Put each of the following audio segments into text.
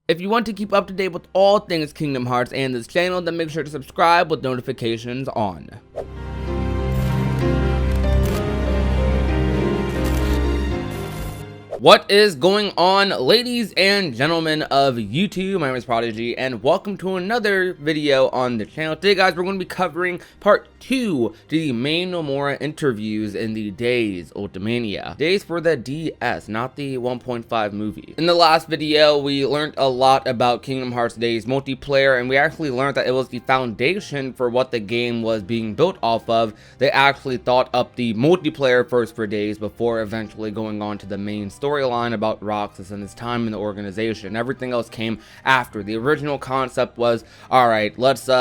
If you want to keep up to date with all things Kingdom Hearts and this channel, then make sure to subscribe with notifications on. What is going on, ladies and gentlemen of YouTube? My name is Prodigy and welcome to another video on the channel. Today guys, we're going to be covering part 2 to the main Nomura interviews in the Days Ultimania. Days for the DS, not the 1.5 movie. In the last video, we learned a lot about Kingdom Hearts Days multiplayer, and we actually learned that it was the foundation for what the game was being built off of. They actually thought up the multiplayer first for Days before eventually going on to the main storyline about Roxas and his time in the organization. Everything else came after. The original concept was, alright, let's do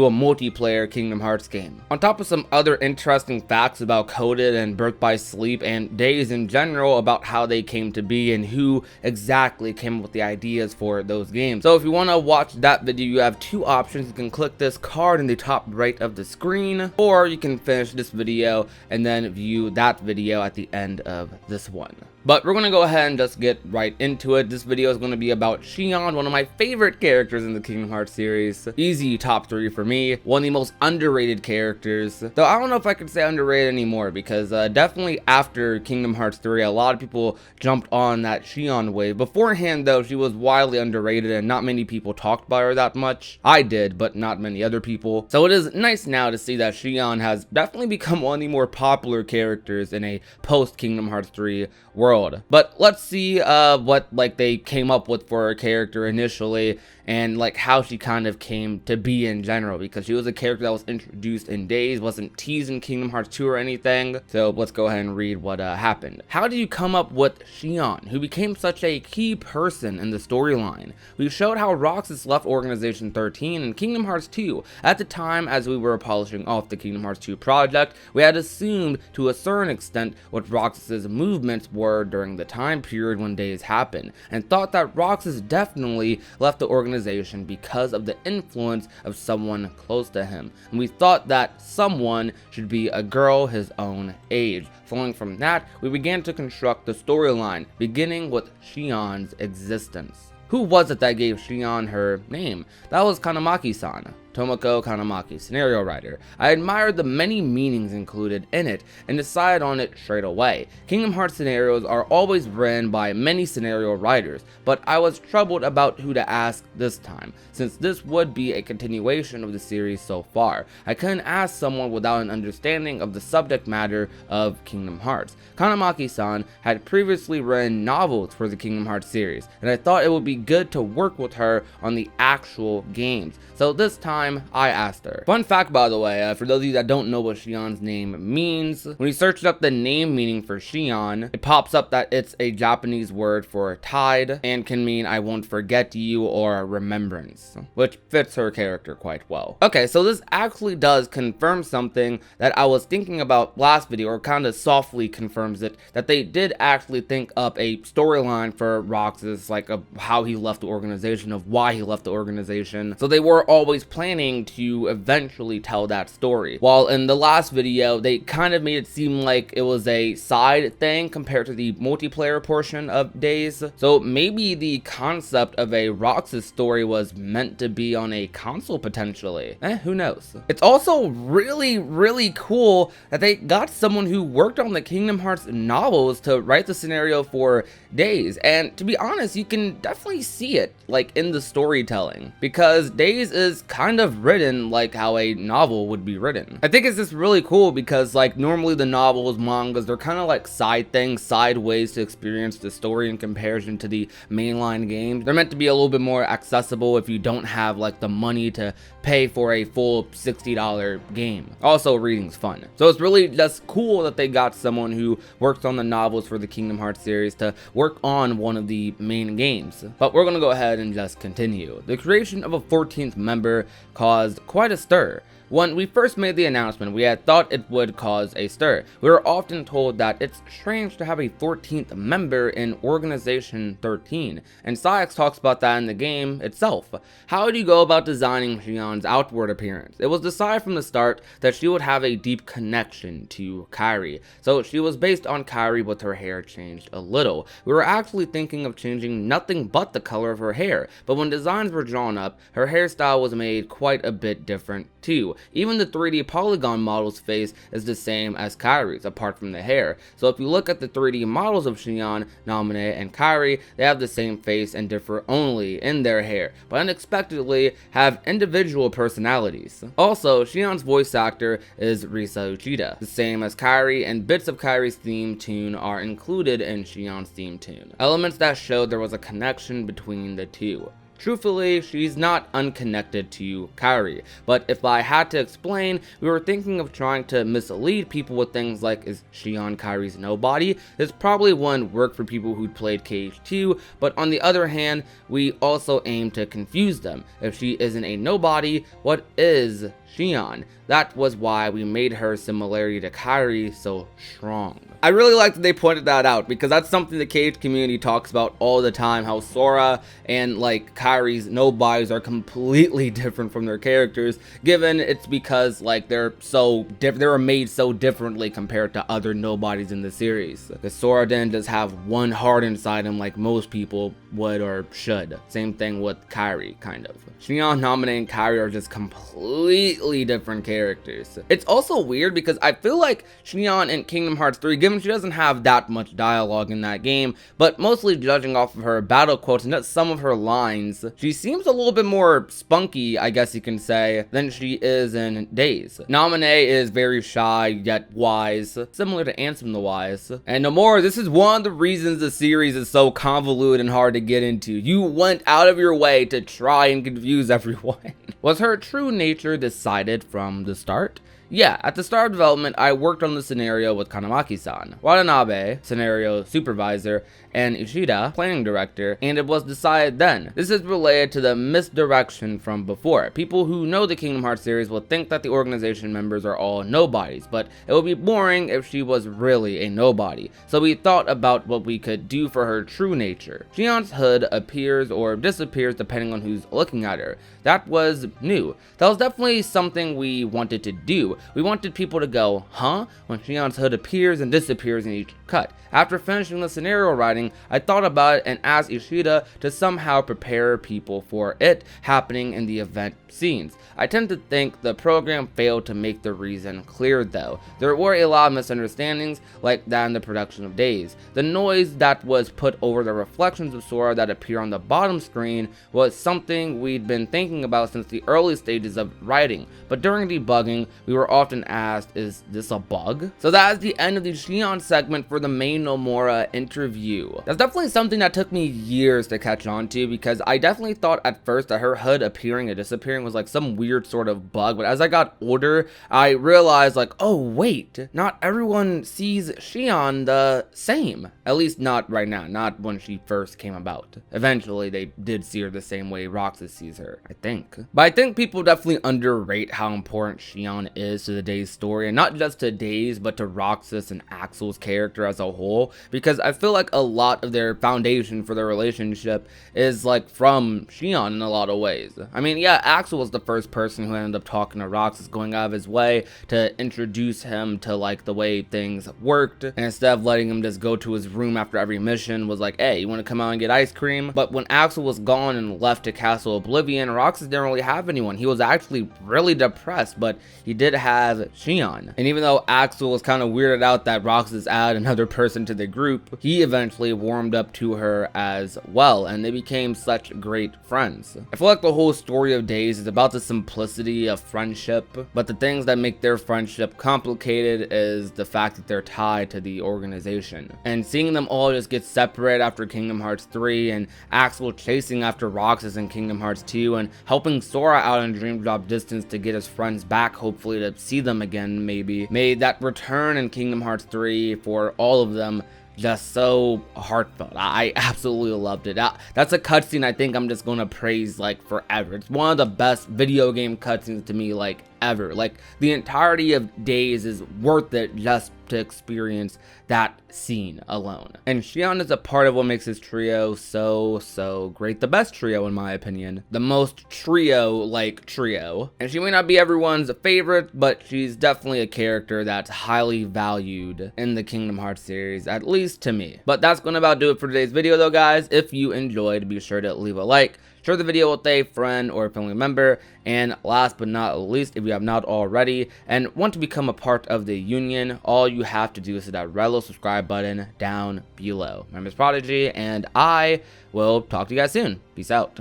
a multiplayer Kingdom Hearts game. On top of some other interesting facts about Coded and Birth by Sleep and Days in general about how they came to be and who exactly came up with the ideas for those games. So if you want to watch that video, you have two options. You can click this card in the top right of the screen, or you can finish this video and then view that video at the end of this one. But we're going to go ahead and just get right into it. This video is going to be about Xion, one of my favorite characters in the Kingdom Hearts series. Easy top 3 for me. One of the most underrated characters. Though I don't know if I could say underrated anymore, because definitely after Kingdom Hearts 3, a lot of people jumped on that Xion wave. Beforehand though, she was wildly underrated and not many people talked about her that much. I did, but not many other people. So it is nice now to see that Xion has definitely become one of the more popular characters in a post Kingdom Hearts 3 world. But let's see what they came up with for her character initially, and how she kind of came to be in general, because she was a character that was introduced in Days, wasn't teased in Kingdom Hearts 2 or anything. So let's go ahead and read what happened. How did you come up with Xion, who became such a key person in the storyline? We showed how Roxas left Organization 13 in Kingdom Hearts 2. At the time, as we were polishing off the Kingdom Hearts 2 project, we had assumed to a certain extent what Roxas's movements were during the time period when Days happened, and thought that Roxas definitely left the organization because of the influence of someone close to him, and we thought that someone should be a girl his own age. Flowing from that, we began to construct the storyline, beginning with Xion's existence. Who was it that gave Xion her name? That was Kanamaki-san, Tomoko Kanamaki, scenario writer. I admired the many meanings included in it and decided on it straight away. Kingdom Hearts scenarios are always written by many scenario writers, but I was troubled about who to ask this time, since this would be a continuation of the series so far. I couldn't ask someone without an understanding of the subject matter of Kingdom Hearts. Kanamaki-san had previously written novels for the Kingdom Hearts series, and I thought it would be good to work with her on the actual games. So this time, I asked her. Fun fact, by the way, for those of you that don't know what Xion's name means, when you search up the name meaning for Xion, it pops up that it's a Japanese word for tide and can mean I won't forget you or remembrance, which fits her character quite well. Okay, so this actually does confirm something that I was thinking about last video, or kind of softly confirms it, that they did actually think up a storyline for Roxas, of how he left the organization, of why he left the organization. So they were always planning to eventually tell that story. While in the last video, they kind of made it seem like it was a side thing compared to the multiplayer portion of Days. So maybe the concept of a Roxas story was meant to be on a console potentially. Who knows? It's also really cool that they got someone who worked on the Kingdom Hearts novels to write the scenario for Days. And to be honest, you can definitely see it in the storytelling, because Days is kind of written like how a novel would be written. I think it's just really cool because normally the novels, mangas, they're kind of side things, side ways to experience the story in comparison to the mainline games. They're meant to be a little bit more accessible if you don't have the money to pay for a full $60 game. Also, reading's fun. So it's really just cool that they got someone who works on the novels for the Kingdom Hearts series to work on one of the main games. But we're gonna go ahead and just continue. The creation of a 14th member caused quite a stir. When we first made the announcement, we had thought it would cause a stir. We were often told that it's strange to have a 14th member in Organization 13, and Saix talks about that in the game itself. How do you go about designing Xion's outward appearance? It was decided from the start that she would have a deep connection to Kairi, so she was based on Kairi with her hair changed a little. We were actually thinking of changing nothing but the color of her hair, but when designs were drawn up, her hairstyle was made quite a bit different too. Even the 3D polygon model's face is the same as Kairi's, apart from the hair. So if you look at the 3D models of Xion, Naminé, and Kairi, they have the same face and differ only in their hair, but unexpectedly have individual personalities. Also, Xion's voice actor is Risa Uchida, the same as Kairi, and bits of Kairi's theme tune are included in Xion's theme tune. Elements that showed there was a connection between the two. Truthfully, she's not unconnected to Kairi, but if I had to explain, we were thinking of trying to mislead people with things like, is Xion Kairi's nobody? This probably wouldn't work for people who'd played KH2, but on the other hand, we also aim to confuse them. If she isn't a nobody, what is Xion? That was why we made her similarity to Kairi so strong. I really like that they pointed that out, because that's something the KH community talks about all the time, how Sora and like Kairi's nobodies are completely different from their characters, given it's because like they're so different, they were made so differently compared to other nobodies in the series. Because Sora didn't just have one heart inside him like most people would or should. Same thing with Kairi, kind of. Xion, Naminé, and Kairi are just completely different characters. It's also weird because I feel like Xion in Kingdom Hearts 3, given she doesn't have that much dialogue in that game, but mostly judging off of her battle quotes and just some of her lines, she seems a little bit more spunky, I guess you can say, than she is in Days. Naminé is very shy yet wise, similar to Ansem the Wise. And Nomura, this is one of the reasons the series is so convoluted and hard to get into. You went out of your way to try and confuse everyone. Was her true nature decided from the start? Yeah, at the start of development, I worked on the scenario with Kanamaki-san, Watanabe, scenario supervisor, and Ishida, planning director, and it was decided then. This is related to the misdirection from before. People who know the Kingdom Hearts series will think that the organization members are all nobodies, but it would be boring if she was really a nobody. So we thought about what we could do for her true nature. Xion's hood appears or disappears depending on who's looking at her. That was new. That was definitely something we wanted to do. We wanted people to go, huh? When Xion's hood appears and disappears in each cut. After finishing the scenario writing, I thought about it and asked Ishida to somehow prepare people for it happening in the event scenes. I tend to think the program failed to make the reason clear though. There were a lot of misunderstandings like that in the production of Days. The noise that was put over the reflections of Sora that appear on the bottom screen was something we'd been thinking about since the early stages of writing, but during debugging, we were often asked, is this a bug? So that is the end of the Xion segment for the main Nomura interview. That's definitely something that took me years to catch on to, because I definitely thought at first that her hood appearing and disappearing was like some weird sort of bug, but as I got older, I realized like, oh wait, not everyone sees Xion the same. At least not right now, not when she first came about. Eventually they did see her the same way Roxas sees her, I think. But I think people definitely underrate how important Xion is to the Days story, and not just to Days, but to Roxas and Axel's character as a whole, because I feel like a lot of their foundation for their relationship is like from Xion in a lot of ways. I mean, yeah, Axel was the first person who ended up talking to Roxas, going out of his way to introduce him to like the way things worked, and instead of letting him just go to his room after every mission, was like, hey, you want to come out and get ice cream? But when Axel was gone and left to Castle Oblivion, Roxas didn't really have anyone. He was actually really depressed, but he did have Xion. And even though Axel was kind of weirded out that Roxas added another person to the group, he eventually warmed up to her as well, and they became such great friends. I feel like the whole story of Days is about the simplicity of friendship, but the things that make their friendship complicated is the fact that they're tied to the organization. And seeing them all just get separated after Kingdom Hearts 3, and Axel chasing after Roxas in Kingdom Hearts 2, and helping Sora out in Dream Drop Distance to get his friends back, hopefully to see them again maybe, made that return in Kingdom Hearts 3 for all of them just so heartfelt. I absolutely loved it. That's a cutscene I think I'm just gonna praise like forever. It's one of the best video game cutscenes to me like ever. Like, the entirety of Days is worth it just to experience that scene alone. And Xion is a part of what makes this trio so great. The best trio in my opinion. The most trio-like trio. And she may not be everyone's favorite, but she's definitely a character that's highly valued in the Kingdom Hearts series, at least to me. But that's gonna about do it for today's video though, guys. If you enjoyed, be sure to leave a like, share the video with a friend or family member, and last but not least, if you have not already and want to become a part of the union, all you have to do is hit that red little subscribe button down below. My name is Prodigy, and I will talk to you guys soon. Peace out.